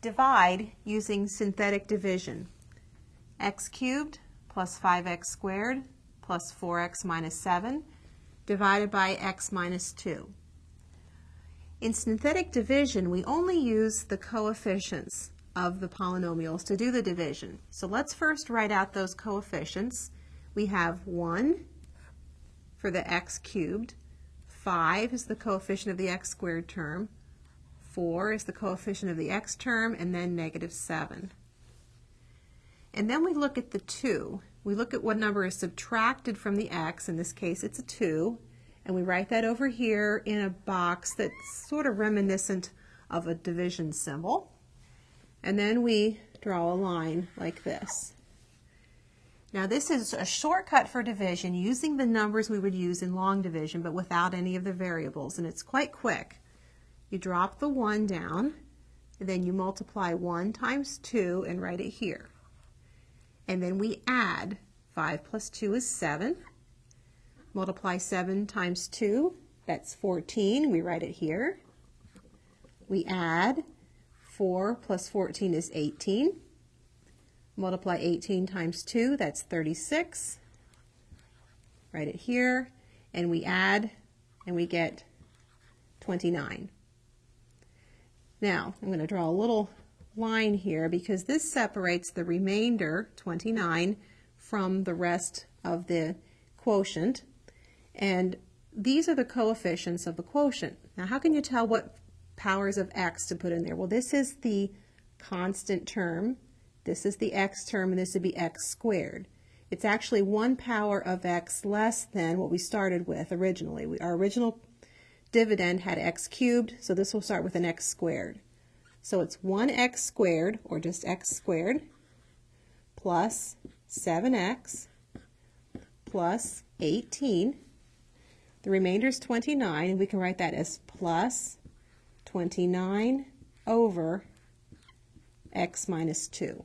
divide using synthetic division. X cubed plus 5x squared plus 4x minus 7 divided by x minus 2. In synthetic division, we only use the coefficients of the polynomials to do the division. So let's first write out those coefficients. We have 1 for the x cubed, 5 is the coefficient of the x squared term, 4 is the coefficient of the x term, and then negative 7. And then we look at the 2. We look at what number is subtracted from the x. In this case, it's a 2. And we write that over here in a box that's sort of reminiscent of a division symbol. And then we draw a line like this. Now this is a shortcut for division using the numbers we would use in long division, but without any of the variables. And it's quite quick. You drop the 1 down, and then you multiply 1 times 2 and write it here. And then we add. 5 plus 2 is 7. Multiply 7 times 2, that's 14. We write it here. We add. 4 plus 14 is 18. Multiply 18 times 2, that's 36. Write it here. And we add, and we get 29. Now, I'm going to draw a little line here because this separates the remainder, 29, from the rest of the quotient. And these are the coefficients of the quotient. Now, how can you tell what powers of x to put in there? Well, this is the constant term, this is the x term, and this would be x squared. It's actually 1 power of x less than what we started with originally. Our original dividend had x cubed, so this will start with an x squared. So it's 1x squared, or just x squared, plus 7x plus 18. The remainder is 29, and we can write that as plus 29 over x minus 2.